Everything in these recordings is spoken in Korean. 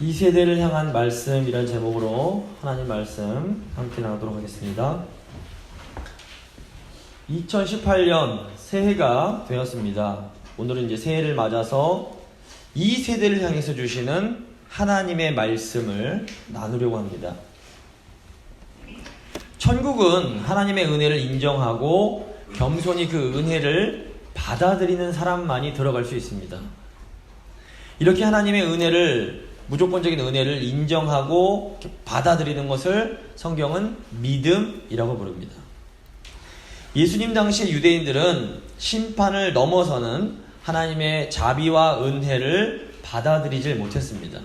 이 세대를 향한 말씀이란 제목으로 하나님 말씀 함께 나누도록 하겠습니다. 2018년 새해가 되었습니다. 오늘은 이제 새해를 맞아서 이 세대를 향해서 주시는 하나님의 말씀을 나누려고 합니다. 천국은 하나님의 은혜를 인정하고 겸손히 그 은혜를 받아들이는 사람만이 들어갈 수 있습니다. 이렇게 하나님의 은혜를, 무조건적인 은혜를 인정하고 받아들이는 것을 성경은 믿음이라고 부릅니다. 예수님 당시의 유대인들은 심판을 넘어서는 하나님의 자비와 은혜를 받아들이질 못했습니다.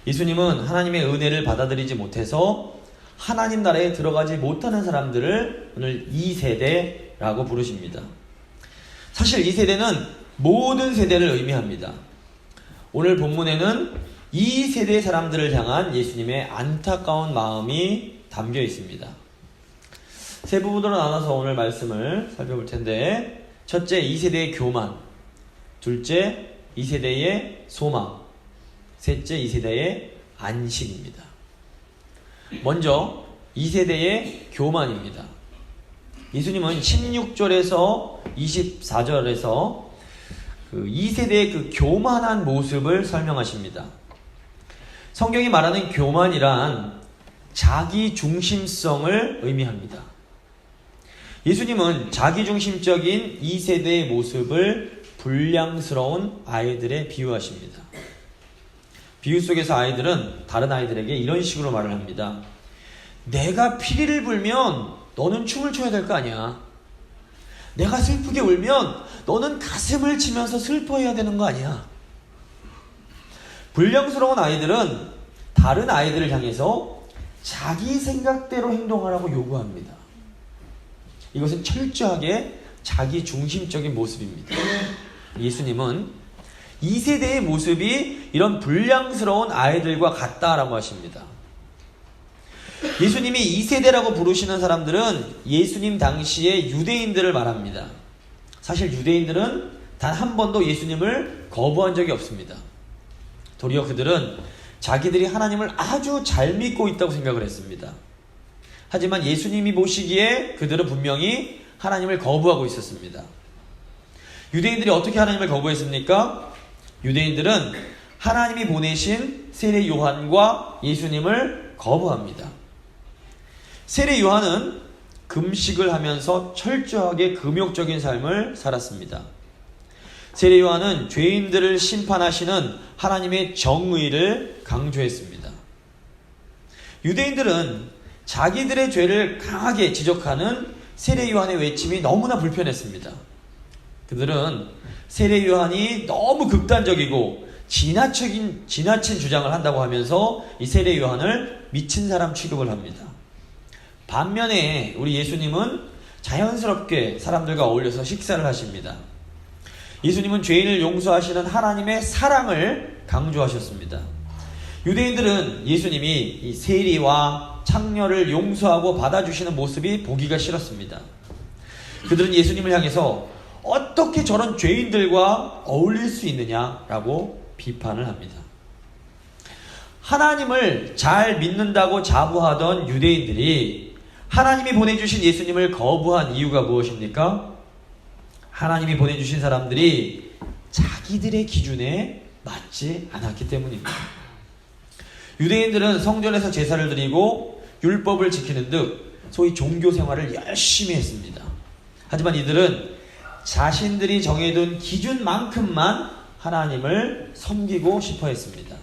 예수님은 하나님의 은혜를 받아들이지 못해서 하나님 나라에 들어가지 못하는 사람들을 오늘 2세대라고 부르십니다. 사실 2세대는 모든 세대를 의미합니다. 오늘 본문에는 2세대 사람들을 향한 예수님의 안타까운 마음이 담겨 있습니다. 세 부분으로 나눠서 오늘 말씀을 살펴볼 텐데, 첫째 2세대의 교만, 둘째 2세대의 소망, 셋째 2세대의 안식입니다. 먼저 2세대의 교만입니다. 예수님은 16절에서 24절에서 그 2세대의 그 교만한 모습을 설명하십니다. 성경이 말하는 교만이란 자기중심성을 의미합니다. 예수님은 자기중심적인 2세대의 모습을 불량스러운 아이들에 비유하십니다. 비유 속에서 아이들은 다른 아이들에게 이런 식으로 말을 합니다. 내가 피리를 불면 너는 춤을 춰야 될 거 아니야. 내가 슬프게 울면 너는 가슴을 치면서 슬퍼해야 되는 거 아니야. 불량스러운 아이들은 다른 아이들을 향해서 자기 생각대로 행동하라고 요구합니다. 이것은 철저하게 자기중심적인 모습입니다. 예수님은 2세대의 모습이 이런 불량스러운 아이들과 같다라고 하십니다. 예수님이 2세대라고 부르시는 사람들은 예수님 당시의 유대인들을 말합니다. 사실 유대인들은 단 한 번도 예수님을 거부한 적이 없습니다. 도리어 그들은 자기들이 하나님을 아주 잘 믿고 있다고 생각을 했습니다. 하지만 예수님이 보시기에 그들은 분명히 하나님을 거부하고 있었습니다. 유대인들이 어떻게 하나님을 거부했습니까? 유대인들은 하나님이 보내신 세례 요한과 예수님을 거부합니다. 세례 요한은 금식을 하면서 철저하게 금욕적인 삶을 살았습니다. 세례 요한은 죄인들을 심판하시는 하나님의 정의를 강조했습니다. 유대인들은 자기들의 죄를 강하게 지적하는 세례 요한의 외침이 너무나 불편했습니다. 그들은 세례 요한이 너무 극단적이고 지나친 주장을 한다고 하면서 이 세례 요한을 미친 사람 취급을 합니다. 반면에 우리 예수님은 자연스럽게 사람들과 어울려서 식사를 하십니다. 예수님은 죄인을 용서하시는 하나님의 사랑을 강조하셨습니다. 유대인들은 예수님이 이 세리와 창녀를 용서하고 받아주시는 모습이 보기가 싫었습니다. 그들은 예수님을 향해서 어떻게 저런 죄인들과 어울릴 수 있느냐라고 비판을 합니다. 하나님을 잘 믿는다고 자부하던 유대인들이 하나님이 보내주신 예수님을 거부한 이유가 무엇입니까? 하나님이 보내주신 사람들이 자기들의 기준에 맞지 않았기 때문입니다. 유대인들은 성전에서 제사를 드리고 율법을 지키는 등 소위 종교 생활을 열심히 했습니다. 하지만 이들은 자신들이 정해둔 기준만큼만 하나님을 섬기고 싶어 했습니다.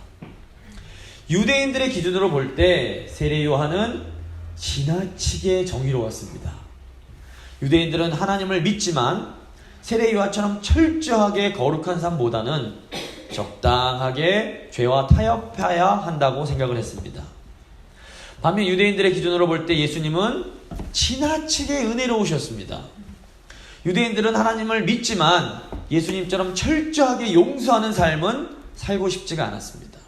유대인들의 기준으로 볼 때 세례 요한은 지나치게 정의로웠습니다. 유대인들은 하나님을 믿지만 세례 요한처럼 철저하게 거룩한 삶보다는 적당하게 죄와 타협해야 한다고 생각을 했습니다. 반면 유대인들의 기준으로 볼 때 예수님은 지나치게 은혜로우셨습니다. 유대인들은 하나님을 믿지만 예수님처럼 철저하게 용서하는 삶은 살고 싶지가 않았습니다.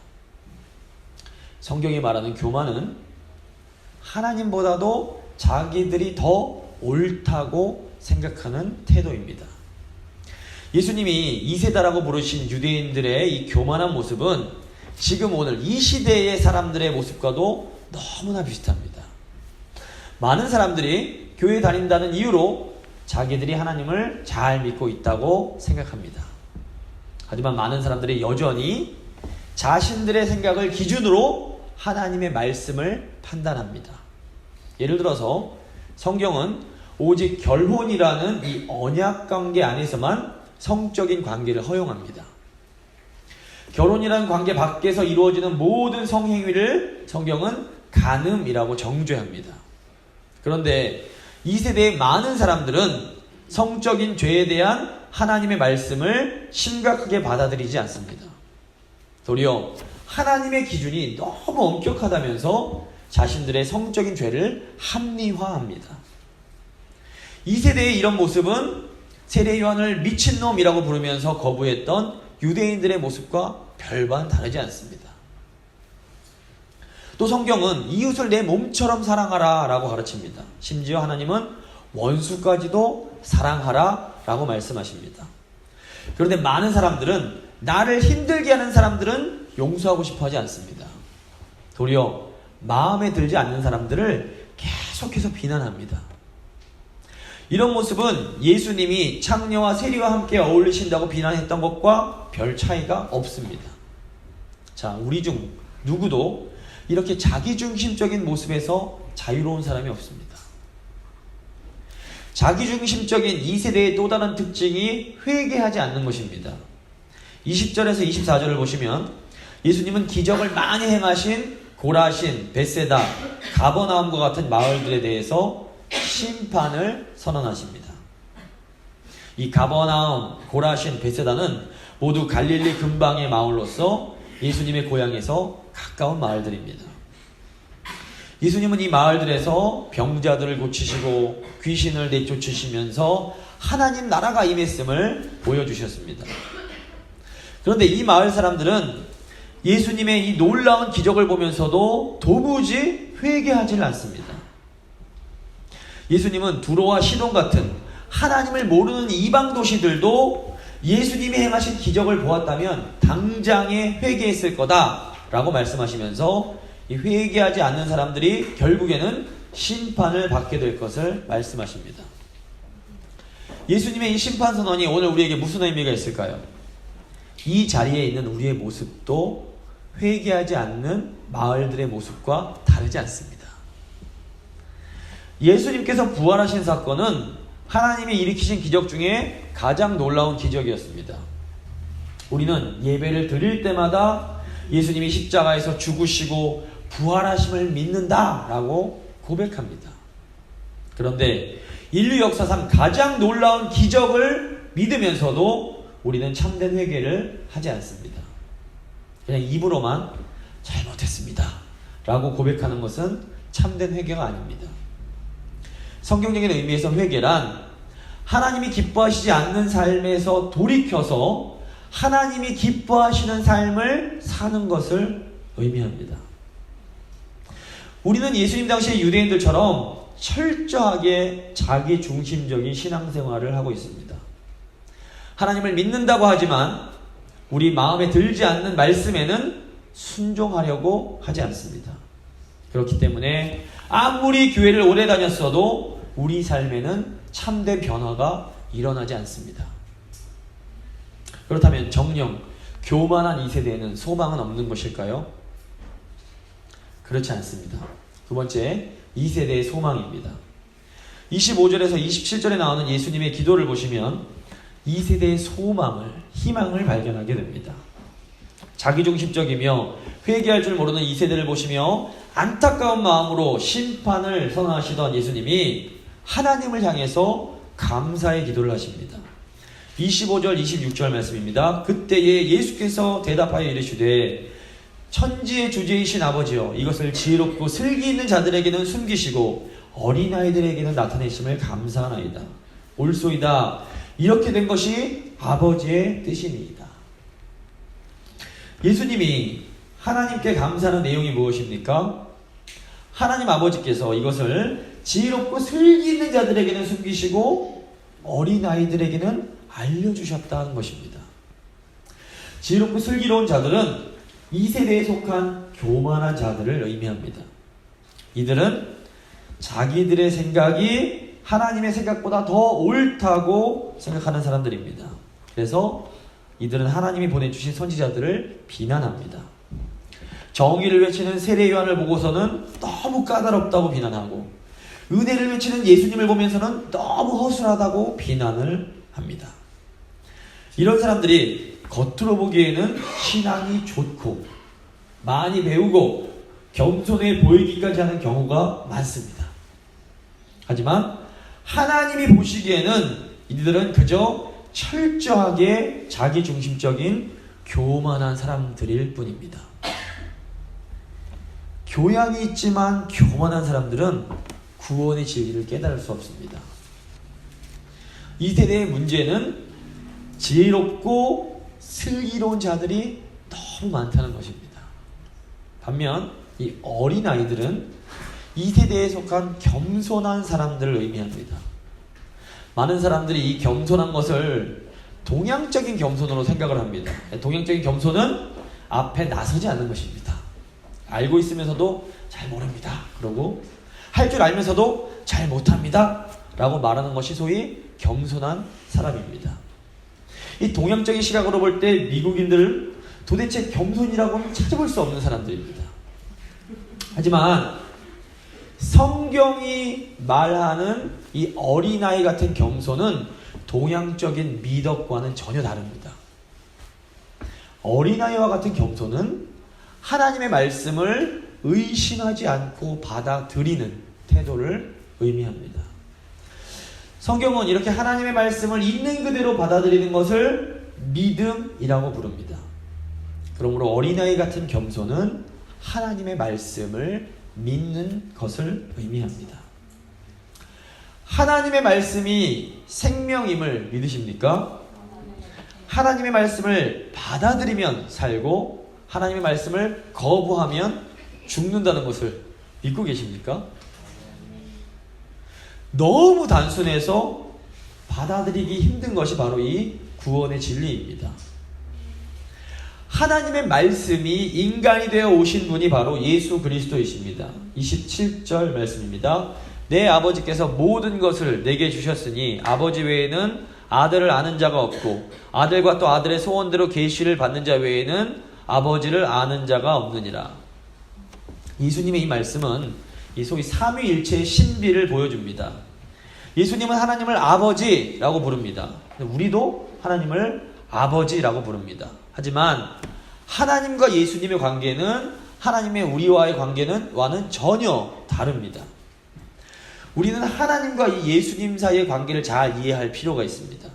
성경이 말하는 교만은 하나님보다도 자기들이 더 옳다고 생각하는 태도입니다. 예수님이 2세대라고 부르신 유대인들의 이 교만한 모습은 지금 오늘 이 시대의 사람들의 모습과도 너무나 비슷합니다. 많은 사람들이 교회 다닌다는 이유로 자기들이 하나님을 잘 믿고 있다고 생각합니다. 하지만 많은 사람들이 여전히 자신들의 생각을 기준으로 하나님의 말씀을 판단합니다. 예를 들어서 성경은 오직 결혼이라는 이 언약 관계 안에서만 성적인 관계를 허용합니다. 결혼이라는 관계 밖에서 이루어지는 모든 성행위를 성경은 간음이라고 정죄합니다. 그런데 이 세대의 많은 사람들은 성적인 죄에 대한 하나님의 말씀을 심각하게 받아들이지 않습니다. 도리어 하나님의 기준이 너무 엄격하다면서 자신들의 성적인 죄를 합리화합니다. 이 세대의 이런 모습은 세례 요한을 미친놈이라고 부르면서 거부했던 유대인들의 모습과 별반 다르지 않습니다. 또 성경은 이웃을 내 몸처럼 사랑하라 라고 가르칩니다. 심지어 하나님은 원수까지도 사랑하라 라고 말씀하십니다. 그런데 많은 사람들은 나를 힘들게 하는 사람들은 용서하고 싶어 하지 않습니다. 도리어 마음에 들지 않는 사람들을 계속해서 비난합니다. 이런 모습은 예수님이 창녀와 세리와 함께 어울리신다고 비난했던 것과 별 차이가 없습니다. 자, 우리 중 누구도 이렇게 자기중심적인 모습에서 자유로운 사람이 없습니다. 자기중심적인 이 세대의 또 다른 특징이 회개하지 않는 것입니다. 20절에서 24절을 보시면 예수님은 기적을 많이 행하신 고라신, 벳세다, 가버나움과 같은 마을들에 대해서 심판을 선언하십니다. 이 가버나움, 고라신, 벳세다는 모두 갈릴리 근방의 마을로서 예수님의 고향에서 가까운 마을들입니다. 예수님은 이 마을들에서 병자들을 고치시고 귀신을 내쫓으시면서 하나님 나라가 임했음을 보여주셨습니다. 그런데 이 마을 사람들은 예수님의 이 놀라운 기적을 보면서도 도무지 회개하지를 않습니다. 예수님은 두로와 시돈 같은 하나님을 모르는 이방 도시들도 예수님이 행하신 기적을 보았다면 당장에 회개했을 거다라고 말씀하시면서 이 회개하지 않는 사람들이 결국에는 심판을 받게 될 것을 말씀하십니다. 예수님의 이 심판 선언이 오늘 우리에게 무슨 의미가 있을까요? 이 자리에 있는 우리의 모습도 회개하지 않는 마을들의 모습과 다르지 않습니다. 예수님께서 부활하신 사건은 하나님이 일으키신 기적 중에 가장 놀라운 기적이었습니다. 우리는 예배를 드릴 때마다 예수님이 십자가에서 죽으시고 부활하심을 믿는다라고 고백합니다. 그런데 인류 역사상 가장 놀라운 기적을 믿으면서도 우리는 참된 회개를 하지 않습니다. 그냥 입으로만 잘못했습니다 라고 고백하는 것은 참된 회개가 아닙니다. 성경적인 의미에서 회개란 하나님이 기뻐하시지 않는 삶에서 돌이켜서 하나님이 기뻐하시는 삶을 사는 것을 의미합니다. 우리는 예수님 당시의 유대인들처럼 철저하게 자기중심적인 신앙생활을 하고 있습니다. 하나님을 믿는다고 하지만 우리 마음에 들지 않는 말씀에는 순종하려고 하지 않습니다. 그렇기 때문에 아무리 교회를 오래 다녔어도 우리 삶에는 참된 변화가 일어나지 않습니다. 그렇다면 정령 교만한 이 세대에는 소망은 없는 것일까요? 그렇지 않습니다. 두 번째, 이 세대의 소망입니다. 25절에서 27절에 나오는 예수님의 기도를 보시면 이 세대의 소망을, 희망을 발견하게 됩니다. 자기중심적이며 회개할 줄 모르는 이 세대를 보시며 안타까운 마음으로 심판을 선언하시던 예수님이 하나님을 향해서 감사의 기도를 하십니다. 25절 26절 말씀입니다. 그때에 예수께서 대답하여 이르시되 천지의 주제이신 아버지여, 이것을 지혜롭고 슬기 있는 자들에게는 숨기시고 어린아이들에게는 나타내심을 감사하나이다. 옳소이다. 이렇게 된 것이 아버지의 뜻이니이다. 예수님이 하나님께 감사하는 내용이 무엇입니까? 하나님 아버지께서 이것을 지혜롭고 슬기 있는 자들에게는 숨기시고 어린아이들에게는 알려주셨다는 것입니다. 지혜롭고 슬기로운 자들은 이 세대에 속한 교만한 자들을 의미합니다. 이들은 자기들의 생각이 하나님의 생각보다 더 옳다고 생각하는 사람들입니다. 그래서 이들은 하나님이 보내주신 선지자들을 비난합니다. 정의를 외치는 세례 요한을 보고서는 너무 까다롭다고 비난하고, 은혜를 외치는 예수님을 보면서는 너무 허술하다고 비난을 합니다. 이런 사람들이 겉으로 보기에는 신앙이 좋고 많이 배우고 겸손해 보이기까지 하는 경우가 많습니다. 하지만 하나님이 보시기에는 이들은 그저 철저하게 자기중심적인 교만한 사람들일 뿐입니다. 교양이 있지만 교만한 사람들은 구원의 진리를 깨달을 수 없습니다. 이 세대의 문제는 지혜롭고 슬기로운 자들이 너무 많다는 것입니다. 반면 이 어린아이들은 이 세대에 속한 겸손한 사람들을 의미합니다. 많은 사람들이 이 겸손한 것을 동양적인 겸손으로 생각을 합니다. 동양적인 겸손은 앞에 나서지 않는 것입니다. 알고 있으면서도 잘 모릅니다. 그러고 할 줄 알면서도 잘 못합니다. 라고 말하는 것이 소위 겸손한 사람입니다. 이 동양적인 시각으로 볼 때 미국인들은 도대체 겸손이라고는 찾아볼 수 없는 사람들입니다. 하지만 성경이 말하는 이 어린아이 같은 겸손은 동양적인 미덕과는 전혀 다릅니다. 어린아이와 같은 겸손은 하나님의 말씀을 의심하지 않고 받아들이는 태도를 의미합니다. 성경은 이렇게 하나님의 말씀을 있는 그대로 받아들이는 것을 믿음이라고 부릅니다. 그러므로 어린아이 같은 겸손은 하나님의 말씀을 믿는 것을 의미합니다. 하나님의 말씀이 생명임을 믿으십니까? 하나님의 말씀을 받아들이면 살고 하나님의 말씀을 거부하면 죽는다는 것을 믿고 계십니까? 너무 단순해서 받아들이기 힘든 것이 바로 이 구원의 진리입니다. 하나님의 말씀이 인간이 되어 오신 분이 바로 예수 그리스도이십니다. 27절 말씀입니다. 내 아버지께서 모든 것을 내게 주셨으니 아버지 외에는 아들을 아는 자가 없고 아들과 또 아들의 소원대로 계시를 받는 자 외에는 아버지를 아는 자가 없느니라. 예수님의 이 말씀은 이 소위 삼위일체의 신비를 보여줍니다. 예수님은 하나님을 아버지라고 부릅니다. 우리도 하나님을 아버지라고 부릅니다. 하지만 하나님과 예수님의 관계는 하나님의 우리와의 관계와는 전혀 다릅니다. 우리는 하나님과 이 예수님 사이의 관계를 잘 이해할 필요가 있습니다.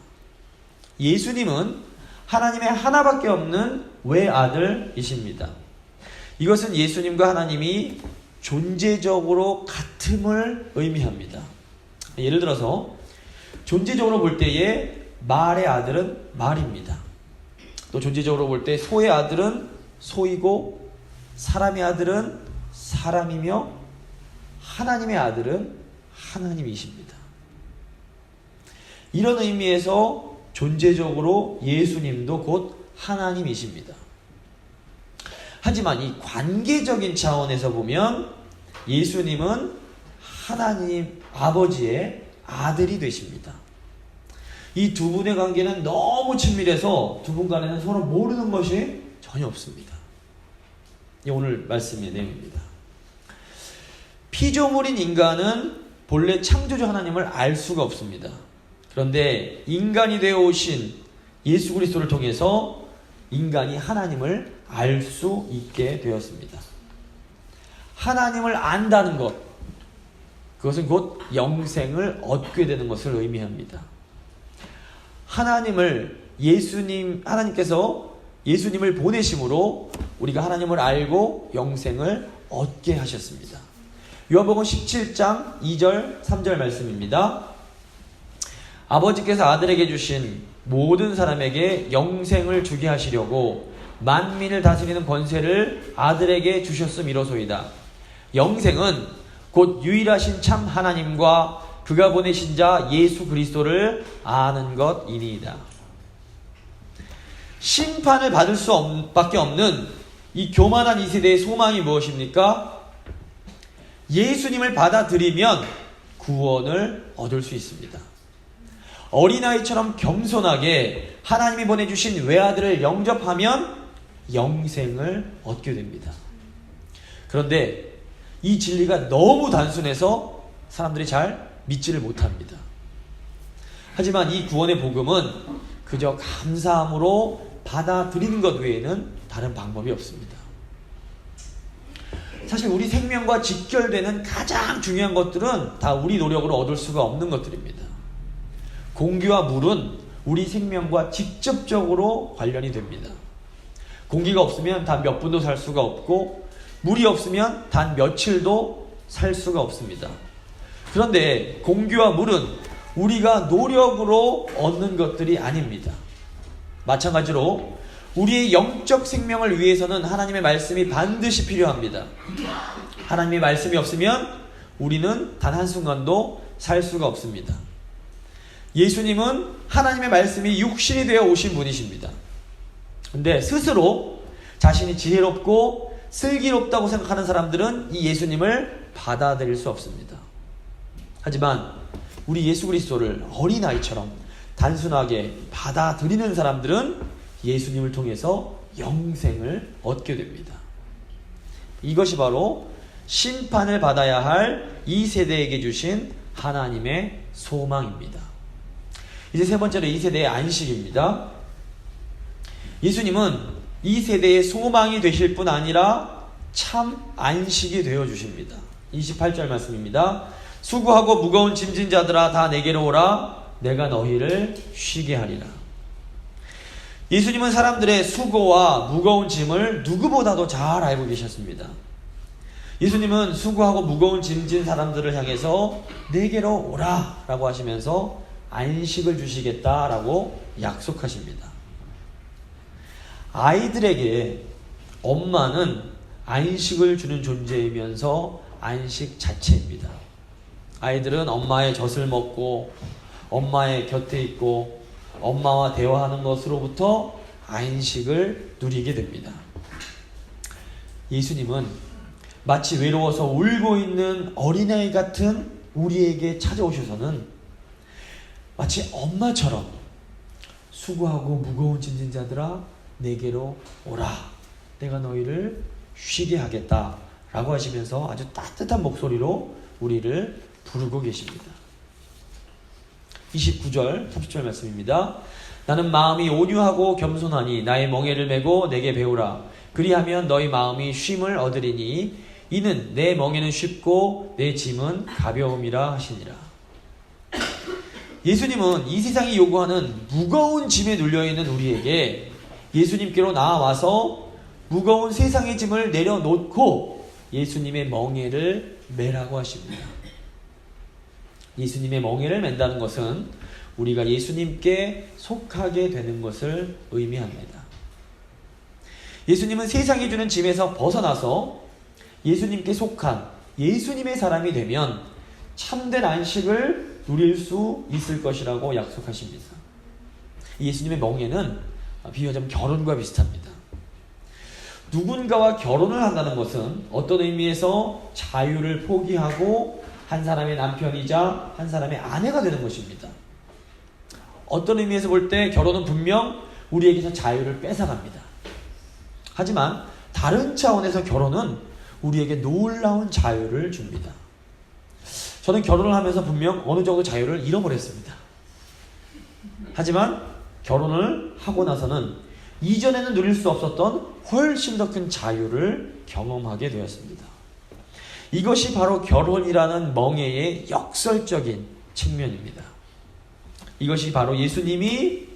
예수님은 하나님의 하나밖에 없는 외아들이십니다. 이것은 예수님과 하나님이 존재적으로 같음을 의미합니다. 예를 들어서 존재적으로 볼 때에 말의 아들은 말입니다. 또 존재적으로 볼 때 소의 아들은 소이고 사람의 아들은 사람이며 하나님의 아들은 하나님이십니다. 이런 의미에서 존재적으로 예수님도 곧 하나님이십니다. 하지만 이 관계적인 차원에서 보면 예수님은 하나님 아버지의 아들이 되십니다. 이 두 분의 관계는 너무 친밀해서 두 분 간에는 서로 모르는 것이 전혀 없습니다. 이 오늘 말씀의 내용입니다. 피조물인 인간은 본래 창조주 하나님을 알 수가 없습니다. 그런데 인간이 되어 오신 예수 그리스도를 통해서 인간이 하나님을 알 수 있게 되었습니다. 하나님을 안다는 것, 그것은 곧 영생을 얻게 되는 것을 의미합니다. 하나님께서 예수님을 보내심으로 우리가 하나님을 알고 영생을 얻게 하셨습니다. 요한복음 17장 2절 3절 말씀입니다. 아버지께서 아들에게 주신 모든 사람에게 영생을 주게 하시려고 만민을 다스리는 권세를 아들에게 주셨음이로소이다. 영생은 곧 유일하신 참 하나님과 그가 보내신 자 예수 그리스도를 아는 것이니이다. 심판을 받을 수밖에 없는 이 교만한 이 세대의 소망이 무엇입니까? 예수님을 받아들이면 구원을 얻을 수 있습니다. 어린아이처럼 겸손하게 하나님이 보내주신 외아들을 영접하면 영생을 얻게 됩니다. 그런데 이 진리가 너무 단순해서 사람들이 잘 믿지를 못합니다. 하지만 이 구원의 복음은 그저 감사함으로 받아들이는 것 외에는 다른 방법이 없습니다. 사실 우리 생명과 직결되는 가장 중요한 것들은 다 우리 노력으로 얻을 수가 없는 것들입니다. 공기와 물은 우리 생명과 직접적으로 관련이 됩니다. 공기가 없으면 단 몇 분도 살 수가 없고, 물이 없으면 단 며칠도 살 수가 없습니다. 그런데 공기와 물은 우리가 노력으로 얻는 것들이 아닙니다. 마찬가지로 우리의 영적 생명을 위해서는 하나님의 말씀이 반드시 필요합니다. 하나님의 말씀이 없으면 우리는 단 한순간도 살 수가 없습니다. 예수님은 하나님의 말씀이 육신이 되어 오신 분이십니다. 근데 스스로 자신이 지혜롭고 슬기롭다고 생각하는 사람들은 이 예수님을 받아들일 수 없습니다. 하지만 우리 예수 그리스도를 어린아이처럼 단순하게 받아들이는 사람들은 예수님을 통해서 영생을 얻게 됩니다. 이것이 바로 심판을 받아야 할 이 세대에게 주신 하나님의 소망입니다. 이제 세 번째로 이 세대의 안식입니다. 예수님은 이 세대의 소망이 되실 뿐 아니라 참 안식이 되어 주십니다. 28절 말씀입니다. 수고하고 무거운 짐진 자들아 다 내게로 오라. 내가 너희를 쉬게 하리라. 예수님은 사람들의 수고와 무거운 짐을 누구보다도 잘 알고 계셨습니다. 예수님은 수고하고 무거운 짐진 사람들을 향해서 내게로 오라 라고 하시면서 안식을 주시겠다라고 약속하십니다. 아이들에게 엄마는 안식을 주는 존재이면서 안식 자체입니다. 아이들은 엄마의 젖을 먹고 엄마의 곁에 있고 엄마와 대화하는 것으로부터 안식을 누리게 됩니다. 예수님은 마치 외로워서 울고 있는 어린아이 같은 우리에게 찾아오셔서는 마치 엄마처럼 수고하고 무거운 짐진 자들아 내게로 오라. 내가 너희를 쉬게 하겠다 라고 하시면서 아주 따뜻한 목소리로 우리를 부르고 계십니다. 29절 30절 말씀입니다. 나는 마음이 온유하고 겸손하니 나의 멍에를 메고 내게 배우라. 그리하면 너희 마음이 쉼을 얻으리니 이는 내 멍에는 쉽고 내 짐은 가벼움이라 하시니라. 예수님은 이 세상이 요구하는 무거운 짐에 눌려있는 우리에게 예수님께로 나와서 무거운 세상의 짐을 내려놓고 예수님의 멍에를 매라고 하십니다. 예수님의 멍에를 맨다는 것은 우리가 예수님께 속하게 되는 것을 의미합니다. 예수님은 세상이 주는 짐에서 벗어나서 예수님께 속한 예수님의 사람이 되면 참된 안식을 누릴 수 있을 것이라고 약속하십니다. 예수님의 멍에는 비유하자면 결혼과 비슷합니다. 누군가와 결혼을 한다는 것은 어떤 의미에서 자유를 포기하고 한 사람의 남편이자 한 사람의 아내가 되는 것입니다. 어떤 의미에서 볼 때 결혼은 분명 우리에게서 자유를 뺏어갑니다. 하지만 다른 차원에서 결혼은 우리에게 놀라운 자유를 줍니다. 저는 결혼을 하면서 분명 어느 정도 자유를 잃어버렸습니다. 하지만 결혼을 하고 나서는 이전에는 누릴 수 없었던 훨씬 더 큰 자유를 경험하게 되었습니다. 이것이 바로 결혼이라는 멍에의 역설적인 측면입니다. 이것이 바로 예수님의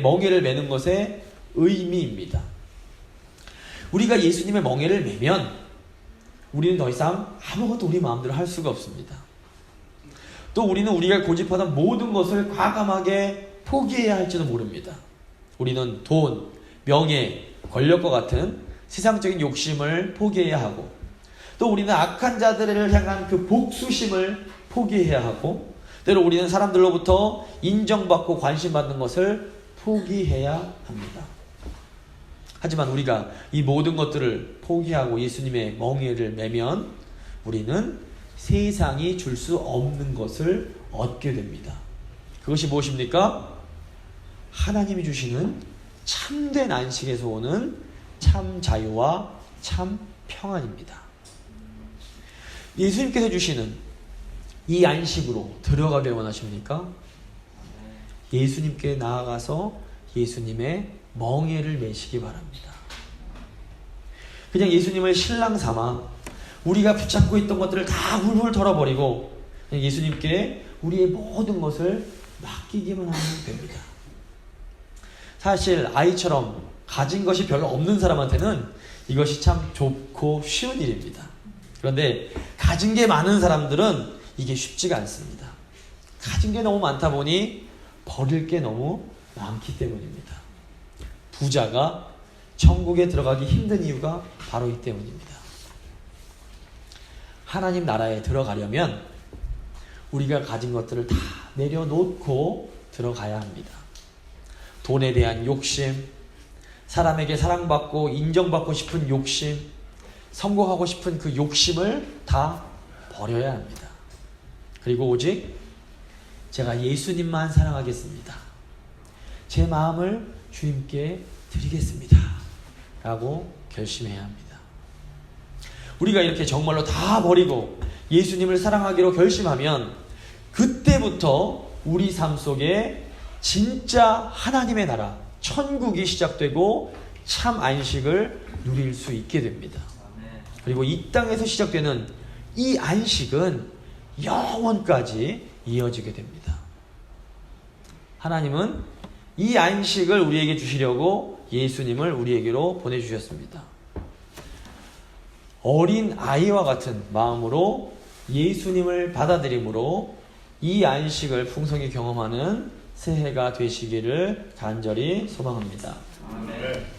멍에를 매는 것의 의미입니다. 우리가 예수님의 멍에를 매면 우리는 더 이상 아무것도 우리 마음대로 할 수가 없습니다. 또 우리는 우리가 고집하던 모든 것을 과감하게 포기해야 할지도 모릅니다. 우리는 돈, 명예, 권력과 같은 세상적인 욕심을 포기해야 하고, 또 우리는 악한 자들을 향한 그 복수심을 포기해야 하고, 때로 우리는 사람들로부터 인정받고 관심받는 것을 포기해야 합니다. 하지만 우리가 이 모든 것들을 포기하고 예수님의 멍에를 매면 우리는 세상이 줄 수 없는 것을 얻게 됩니다. 그것이 무엇입니까? 하나님이 주시는 참된 안식에서 오는 참 자유와 참 평안입니다. 예수님께서 주시는 이 안식으로 들어가길 원하십니까? 예수님께 나아가서 예수님의 멍에를 매시기 바랍니다. 그냥 예수님을 신랑 삼아 우리가 붙잡고 있던 것들을 다 훌훌 털어버리고 예수님께 우리의 모든 것을 맡기기만 하면 됩니다. 사실 아이처럼 가진 것이 별로 없는 사람한테는 이것이 참 좋고 쉬운 일입니다. 그런데 가진 게 많은 사람들은 이게 쉽지가 않습니다. 가진 게 너무 많다 보니 버릴 게 너무 많기 때문입니다. 부자가 천국에 들어가기 힘든 이유가 바로 이 때문입니다. 하나님 나라에 들어가려면 우리가 가진 것들을 다 내려놓고 들어가야 합니다. 돈에 대한 욕심, 사람에게 사랑받고 인정받고 싶은 욕심, 성공하고 싶은 그 욕심을 다 버려야 합니다. 그리고 오직 제가 예수님만 사랑하겠습니다. 제 마음을 주님께 드리겠습니다. 라고 결심해야 합니다. 우리가 이렇게 정말로 다 버리고 예수님을 사랑하기로 결심하면 그때부터 우리 삶 속에 진짜 하나님의 나라, 천국이 시작되고 참 안식을 누릴 수 있게 됩니다. 그리고 이 땅에서 시작되는 이 안식은 영원까지 이어지게 됩니다. 하나님은 이 안식을 우리에게 주시려고 예수님을 우리에게로 보내주셨습니다. 어린 아이와 같은 마음으로 예수님을 받아들임으로 이 안식을 풍성히 경험하는 새해가 되시기를 간절히 소망합니다. 아멘.